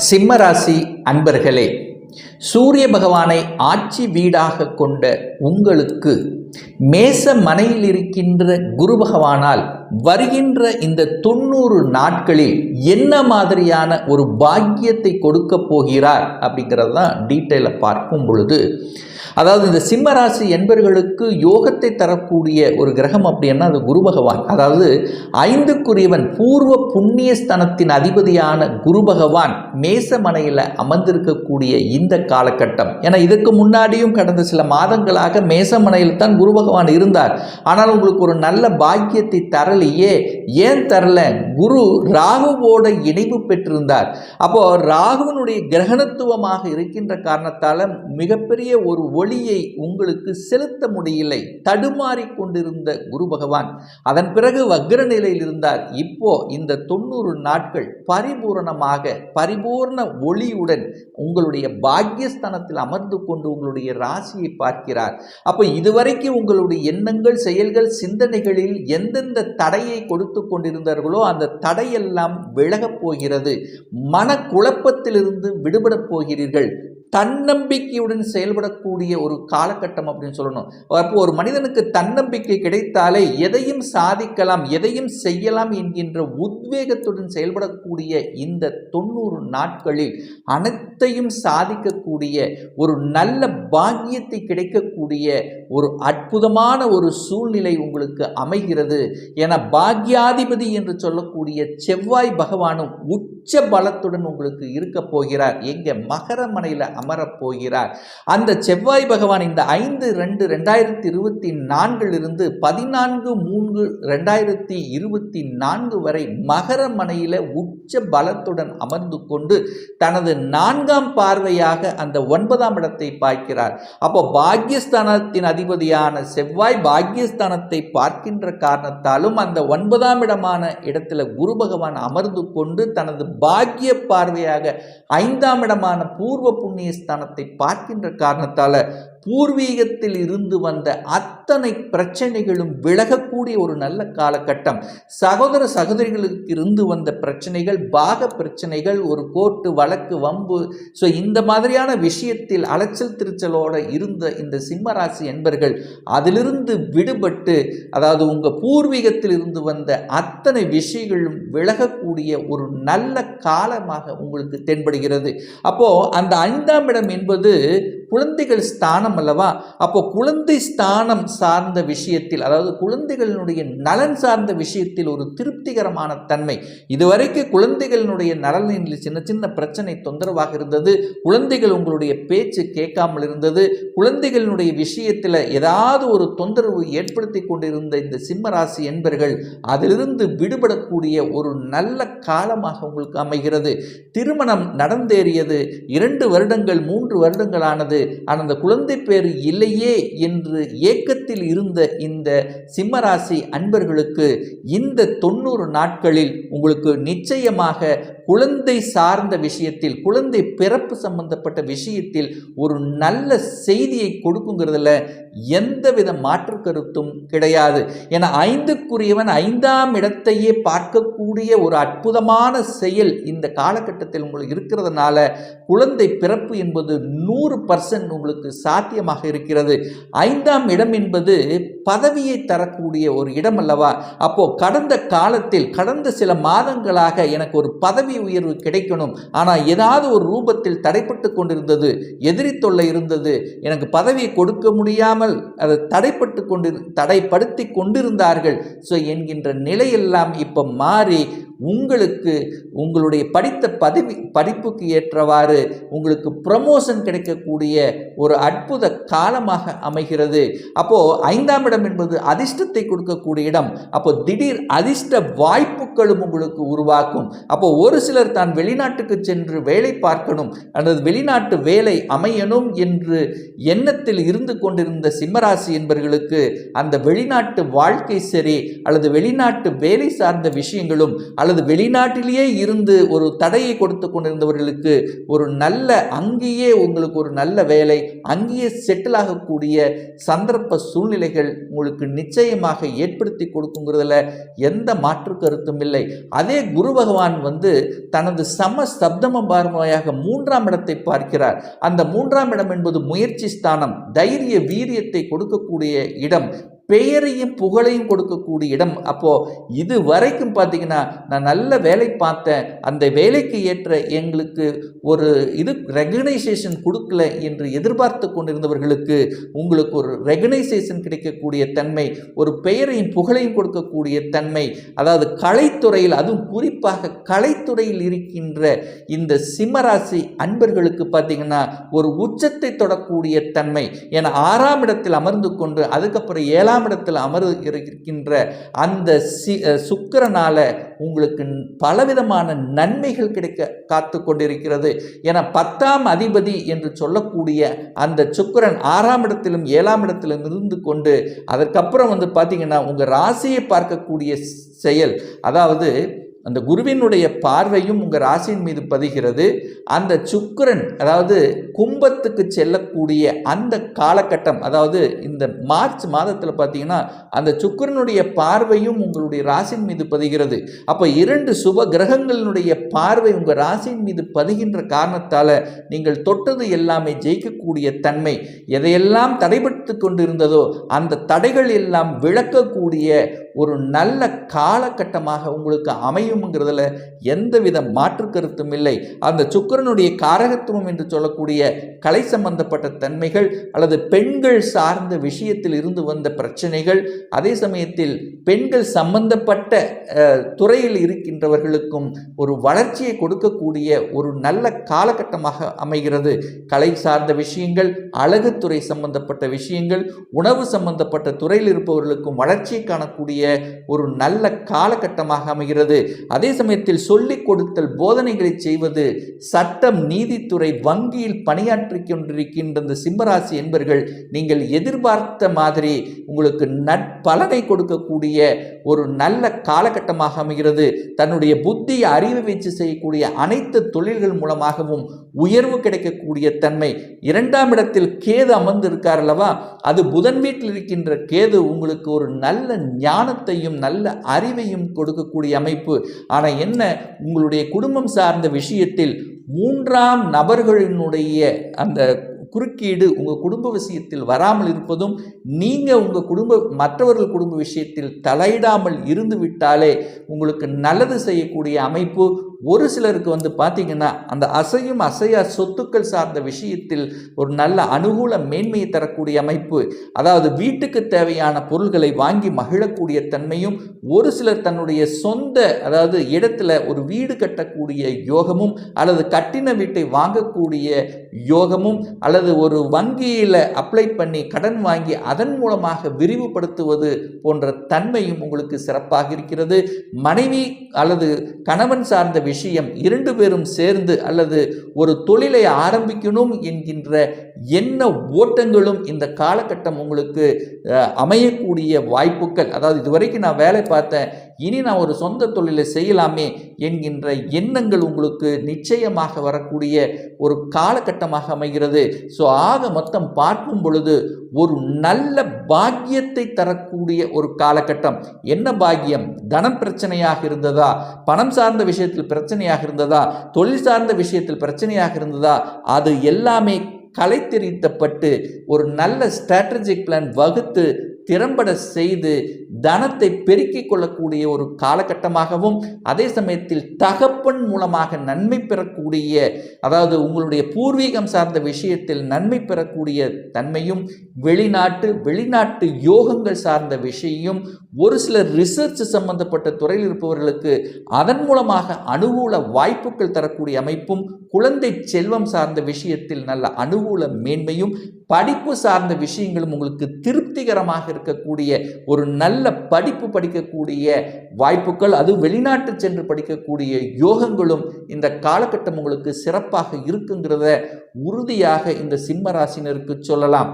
சிம்மராசி அன்பர்களே, சூரிய பகவானை ஆட்சி வீடாக கொண்ட உங்களுக்கு மேச மனையில் இருக்கின்ற குரு பகவானால் வருகின்ற இந்த 90 நாட்களில் என்ன மாதிரியான ஒரு பாக்கியத்தை கொடுக்க போகிறார் அப்படிங்கிறது தான் டீட்டெயிலாக பார்க்கும் பொழுது, அதாவது இந்த சிம்மராசி என்பர்களுக்கு யோகத்தை தரக்கூடிய ஒரு கிரகம் அப்படின்னா அது குரு பகவான். அதாவது 5க்குரியவன் பூர்வ புண்ணிய ஸ்தனத்தின் அதிபதியான குரு பகவான் மேசமனையில் அமர்ந்திருக்கக்கூடிய இந்த காலகட்டம். ஏன்னா இதற்கு முன்னாடியும் கடந்த சில மாதங்களாக மேசமனையில் தான் குரு பகவான் இருந்தார். ஆனால் உங்களுக்கு ஒரு நல்ல பாக்கியத்தை தரலையே. ஏன் தரல? குரு ராகுவோட இணைவு பெற்றிருந்தார். அப்போ ராகுவனுடைய கிரகணத்துவமாக இருக்கின்ற காரணத்தால் மிகப்பெரிய ஒரு ஒளியை உங்களுக்கு செலுத்த முடியலை. தடுமாறி கொண்டிருந்த குரு பகவான் அதன் பிறகு வக்ர நிலையில் இருந்தார். இப்போ இந்த 90 நாட்கள் பரிபூரணமாக பரிபூர்ண ஒளியுடன் உங்களுடைய பாக்கியஸ்தானத்தில் அமர்ந்து கொண்டு உங்களுடைய ராசியை பார்க்கிறார். அப்போ இதுவரைக்கும் உங்களுடைய எண்ணங்கள், செயல்கள், சிந்தனைகளில் எந்தெந்த தடையை கொடுத்து கொண்டிருந்தார்களோ அந்த தடையெல்லாம் விலகப் போகிறது. மனக்குழப்பத்திலிருந்து விடுபடப் போகிறீர்கள். தன்னம்பிக்கையுடன் செயல்படக்கூடிய ஒரு காலகட்டம் அப்படின்னு சொல்லணும். அப்போ ஒரு மனிதனுக்கு தன்னம்பிக்கை கிடைத்தாலே எதையும் சாதிக்கலாம், எதையும் செய்யலாம் என்கின்ற உத்வேகத்துடன் செயல்படக்கூடிய இந்த 90 நாட்களில் அனைத்தையும் சாதிக்கக்கூடிய ஒரு நல்ல பாக்கியத்தை கிடைக்கக்கூடிய ஒரு அற்புதமான ஒரு சூழ்நிலை உங்களுக்கு அமைகிறது. என பாக்யாதிபதி என்று சொல்லக்கூடிய செவ்வாய் பகவானும் உச்ச பலத்துடன் உங்களுக்கு இருக்க போகிறார். எங்க மகரமனையில் அமரப்போகிறார். அந்த செவ்வாய் பகவான் இந்த 5/2/2024 இருந்து 14/3/2024 வரை மகரமனையில் உச்ச பலத்துடன் அமர்ந்து கொண்டு தனது 4ஆம் பார்வையாக அந்த 9ஆம் இடத்தை பார்க்கிறார். அப்போ பாக்யஸ்தானத்தின் அதிபதியான செவ்வாய் பாக்யஸ்தானத்தை பார்க்கின்ற காரணத்தாலும் அந்த 9ஆம் இடமான இடத்துல குரு பகவான் அமர்ந்து கொண்டு தனது பாக்ய பார்வையாக 5ஆம் இடமான பூர்வ புண்ணிய ஸ்தானத்தை பார்க்கின்ற காரணத்தால பூர்வீகத்தில் இருந்து வந்த அத்தனை பிரச்சனைகளும் விலகக்கூடிய ஒரு நல்ல காலகட்டம். சகோதர சகோதரிகளுக்கு இருந்து வந்த பிரச்சனைகள், பாக பிரச்சனைகள், ஒரு கோர்ட்டு வழக்கு, வம்பு, ஸோ இந்த மாதிரியான விஷயத்தில் அலைச்சல் திருச்சலோடு இருந்த இந்த சிம்மராசி என்பர்கள் அதிலிருந்து விடுபட்டு, அதாவது உங்கள் பூர்வீகத்தில் இருந்து வந்த அத்தனை விஷயங்களும் விலகக்கூடிய ஒரு நல்ல காலமாக உங்களுக்கு தென்படுகிறது. அப்போ அந்த 5ஆம் இடம் என்பது குழந்தைகள் ஸ்தானம் அல்லவா? அப்போ குழந்தை ஸ்தானம் சார்ந்த விஷயத்தில், அதாவது குழந்தைகளினுடைய நலன் சார்ந்த விஷயத்தில் ஒரு திருப்திகரமான தன்மை. இதுவரைக்கும் குழந்தைகளினுடைய நலனில் சின்ன சின்ன பிரச்சனை தொந்தரவாக இருந்தது. குழந்தைகள் உங்களுடைய பேச்சு கேட்காமல் இருந்தது. குழந்தைகளினுடைய விஷயத்தில் ஏதாவது ஒரு தொந்தரவு ஏற்படுத்தி கொண்டிருந்த இந்த சிம்மராசி என்பர்கள் அதிலிருந்து விடுபடக்கூடிய ஒரு நல்ல காலமாக உங்களுக்கு அமைகிறது. திருமணம் நடந்தேறியது 2 வருடங்கள் 3 வருடங்களானது. ஆனால் அந்த குழந்தை பேர் இல்லையே என்று ஏக்கத்தில் இருந்த இந்த சிம்மராசி அன்பர்களுக்கு இந்த 90 நாட்களில் உங்களுக்கு நிச்சயமாக குழந்தை சார்ந்த விஷயத்தில், குழந்தை பிறப்பு சம்பந்தப்பட்ட விஷயத்தில் ஒரு நல்ல செய்தியை கொடுக்குங்கிறதுல எந்தவித மாற்று கருத்தும் கிடையாது. ஏன்னா 5க்குரியவன் 5ஆம் இடத்தையே பார்க்கக்கூடிய ஒரு அற்புதமான செயல் இந்த காலகட்டத்தில் உங்களுக்கு இருக்கிறதுனால குழந்தை பிறப்பு என்பது 100% உங்களுக்கு சாத்தியமாக இருக்கிறது. 5ஆம் இடம் என்பது பதவியை தரக்கூடிய ஒரு இடம் அல்லவா? அப்போ கடந்த காலத்தில், கடந்த சில மாதங்களாக எனக்கு ஒரு பதவி உயர்வு கிடைக்கணும், ஆனால் ஏதாவது ஒரு ரூபத்தில் தடைப்பட்டு கொண்டிருந்தது, எதிரி தொல்லை இருந்தது, எனக்கு பதவியை கொடுக்க முடியாமல் அதை தடைப்படுத்தி கொண்டிருந்தார்கள் ஸோ என்கின்ற நிலையெல்லாம் இப்போ மாறி உங்களுக்கு உங்களுடைய படிப்புக்கு ஏற்றவாறு உங்களுக்கு ப்ரமோஷன் கிடைக்கக்கூடிய ஒரு அற்புத காலமாக அமைகிறது. அப்போது 5ஆம் இடம் என்பது அதிர்ஷ்டத்தை கொடுக்கக்கூடிய இடம். அப்போ திடீர் அதிர்ஷ்ட வாய்ப்புகளும் உங்களுக்கு உருவாக்கும். அப்போ ஒரு சிலர் தான் வெளிநாட்டுக்கு சென்று வேலை பார்க்கணும் அல்லது வெளிநாட்டு வேலை அமையணும் என்று எண்ணத்தில் இருந்து கொண்டிருந்த சிம்மராசி என்பவர்களுக்கு அந்த வெளிநாட்டு வாழ்க்கை சரி அல்லது வெளிநாட்டு வேலை சார்ந்த விஷயங்களும் அல்லது வெளிநாட்டிலேயே இருந்து ஒரு தடையை கொடுத்து கொண்டிருந்தவர்களுக்கு ஒரு நல்ல அங்கேயே உங்களுக்கு ஒரு நல்ல வேலை, அங்கேயே செட்டில் ஆகக்கூடிய சந்தர்ப்ப சூழ்நிலைகள் உங்களுக்கு நிச்சயமாக ஏற்படுத்தி கொடுக்குங்கிறதுல எந்த மாற்று கருத்தும் இல்லை. அதே குரு பகவான் தனது சப்தம பார்வையாக 3ஆம் இடத்தை பார்க்கிறார். அந்த 3ஆம் இடம் என்பது முயற்சி ஸ்தானம், தைரிய வீரியத்தை கொடுக்கக்கூடிய இடம், பெயரையும் புகழையும் கொடுக்கக்கூடிய இடம். அப்போ இது வரைக்கும் பார்த்தீங்கன்னா நான் நல்ல வேலை பார்த்தேன், அந்த வேலைக்கு ஏற்ற எங்களுக்கு ஒரு ரெகனைசேஷன் கொடுக்கல என்று எதிர்பார்த்து கொண்டிருந்தவர்களுக்கு உங்களுக்கு ஒரு ரெகனைசேஷன் கிடைக்கக்கூடிய தன்மை, ஒரு பெயரையும் புகழையும் கொடுக்கக்கூடிய தன்மை, அதாவது கலைத்துறையில், அதுவும் குறிப்பாக கலைத்துறையில் இருக்கின்ற இந்த சிம்மராசி அன்பர்களுக்கு பார்த்தீங்கன்னா ஒரு உச்சத்தை தொடக்கூடிய தன்மை. ஏன்னா 6ஆம் இடத்தில் அமர்ந்து கொண்டு அதுக்கப்புறம் 7ஆம் இடத்தில் அமர்ந்து இருக்கின்ற அந்த சுக்கிரனால உங்களுக்கு பலவிதமான நன்மைகள் கிடைக்க காத்து கொண்டிருக்கிறது. என 10ஆம் அதிபதி என்று சொல்லக்கூடிய அந்த சுக்கிரன் 6ஆம் இடத்திலும் 7ஆம் இடத்திலும் இருந்து கொண்டு அதற்கப்புறம் பார்த்தீங்கன்னா உங்கள் ராசியை பார்க்கக்கூடிய செயல், அதாவது அந்த குருவினுடைய பார்வையும் உங்கள் ராசியின் மீது பதிகிறது. அந்த சுக்கிரன் அதாவது கும்பத்துக்கு செல்லக்கூடிய அந்த காலகட்டம், அதாவது இந்த மார்ச் மாதத்தில் பார்த்தீங்கன்னா அந்த சுக்கிரனுடைய பார்வையும் உங்களுடைய ராசியின் மீது பதிகிறது. அப்போ 2 சுப கிரகங்களினுடைய பார்வை உங்கள் ராசியின் மீது பதிகின்ற காரணத்தால் நீங்கள் தொட்டது எல்லாமே ஜெயிக்கக்கூடிய தன்மை, எதையெல்லாம் தடைபட்டு கொண்டிருந்ததோ அந்த தடைகள் எல்லாம் விளக்கக்கூடிய ஒரு நல்ல காலகட்டமாக உங்களுக்கு அமையும்ங்கிறதுல எந்தவித மாற்று கருத்தும் இல்லை. அந்த சுக்கிரனுடைய காரகத்துவம் என்று சொல்லக்கூடிய கலை சம்பந்தப்பட்ட தன்மைகள் அல்லது பெண்கள் சார்ந்த விஷயத்தில் இருந்து வந்த பிரச்சனைகள், அதே சமயத்தில் பெண்கள் சம்பந்தப்பட்ட துறையில் இருக்கின்றவர்களுக்கும் ஒரு வளர்ச்சியை கொடுக்கக்கூடிய ஒரு நல்ல காலகட்டமாக அமைகிறது. கலை சார்ந்த விஷயங்கள், அழகுத்துறை சம்பந்தப்பட்ட விஷயங்கள், உணவு சம்பந்தப்பட்ட துறையில் இருப்பவர்களுக்கும் வளர்ச்சியை காணக்கூடிய ஒரு நல்ல காலகட்டமாக அமைகிறது. அதே சமயத்தில் சொல்லிக் கொடுத்தல், போதனைகளை செய்வது, சட்டம், நீதித்துறை, வங்கியில் பணியாற்றி கொண்டிருக்கின்ற இந்த சிம்மராசி என்பர்கள் நீங்கள் எதிர்பார்த்த மாதிரி உங்களுக்கு நற்பலனை கொடுக்கக்கூடிய ஒரு நல்ல காலகட்டமாக அமைகிறது. தன்னுடைய புத்தி அறிவு வச்சு செய்யக்கூடிய அனைத்து தொழில்கள் மூலமாகவும் உயர்வு கிடைக்கக்கூடிய தன்மை. 2ஆம் இடத்தில் கேது அமர்ந்து இருக்கார் அல்லவா, அது புதன் வீட்டில் இருக்கின்ற கேது உங்களுக்கு ஒரு நல்ல ஞானத்தையும் நல்ல அறிவையும் கொடுக்கக்கூடிய அமைப்பு. ஆனால் என்ன, உங்களுடைய குடும்பம் சார்ந்த விஷயத்தில் 3ஆம் நபர்களினுடைய அந்த குறுக்கீடு உங்கள் குடும்ப விஷயத்தில் வராமல் இருப்பதும், நீங்கள் உங்கள் மற்றவர்கள் குடும்ப விஷயத்தில் தலையிடாமல் இருந்து விட்டாலே உங்களுக்கு நல்லது செய்யக்கூடிய அமைப்பு. ஒரு சிலருக்கு பார்த்தீங்கன்னா அந்த அசையும் அசையா சொத்துக்கள் சார்ந்த விஷயத்தில் ஒரு நல்ல அனுகூல மேன்மையை தரக்கூடிய அமைப்பு, அதாவது வீட்டுக்கு தேவையான பொருள்களை வாங்கி மகிழக்கூடிய தன்மையும், ஒரு சிலர் தன்னுடைய சொந்த அதாவது இடத்துல ஒரு வீடு கட்டக்கூடிய யோகமும் அல்லது கட்டின வீட்டை வாங்கக்கூடிய யோகமும் அல்லது ஒரு வங்கியில் அப்ளை பண்ணி கடன் வாங்கி அதன் மூலமாக விரிவுபடுத்துவது போன்ற தன்மையும் உங்களுக்கு சிறப்பாக இருக்கிறது. மனைவி அல்லது கணவன் சார்ந்த விஷயம் 2 பேரும் சேர்ந்து அல்லது ஒரு தொழிலை ஆரம்பிக்கணும் என்கின்ற எண்ண ஓட்டங்களும் இந்த காலகட்டம் உங்களுக்கு அமையக்கூடிய வாய்ப்புகள், அதாவது இதுவரைக்கும் நான் வேலை பார்த்தேன், இனி நான் ஒரு சொந்த தொழிலை செய்யலாமே என்கின்ற எண்ணங்கள் உங்களுக்கு நிச்சயமாக வரக்கூடிய ஒரு காலகட்டமாக அமைகிறது. ஸோ ஆக மொத்தம் பார்க்கும் பொழுது ஒரு நல்ல பாக்கியத்தை தரக்கூடிய ஒரு காலகட்டம். என்ன பாக்கியம்? தனம் பிரச்சனையாக இருந்ததா, பணம் சார்ந்த விஷயத்தில் பிரச்சனையாக இருந்ததா, தொழில் சார்ந்த விஷயத்தில் பிரச்சனையாக இருந்ததா, அது எல்லாமே களைத்தெறித்தப்பட்டு ஒரு நல்ல ஸ்ட்ராட்டஜிக் பிளான் வகுத்து திறம்பட செய்து தனத்தை பெருக்கிக் கொள்ளக்கூடிய ஒரு காலகட்டமாகவும், அதே சமயத்தில் தகப்பன் மூலமாக நன்மை பெறக்கூடிய, அதாவது உங்களுடைய பூர்வீகம் சார்ந்த விஷயத்தில் நன்மை பெறக்கூடிய தன்மையும், வெளிநாட்டு யோகங்கள் சார்ந்த விஷயம், ஒரு சிலர் ரிசர்ச் சம்பந்தப்பட்ட துறையில் இருப்பவர்களுக்கு அதன் மூலமாக அனுகூல வாய்ப்புகள் தரக்கூடிய அமைப்பும், குழந்தை செல்வம் சார்ந்த விஷயத்தில் நல்ல அனுகூல மேன்மையும், படிப்பு சார்ந்த விஷயங்களும் உங்களுக்கு திருப்திகரமாக இருக்கக்கூடிய ஒரு நல்ல படிப்பு படிக்கக்கூடிய வாய்ப்புகள், அது வெளிநாட்டு சென்று படிக்கக்கூடிய யோகங்களும் இந்த காலகட்டம் உங்களுக்கு சிறப்பாக இருக்குங்கிறத உறுதியாக இந்த சிம்ம ராசினருக்கு சொல்லலாம்.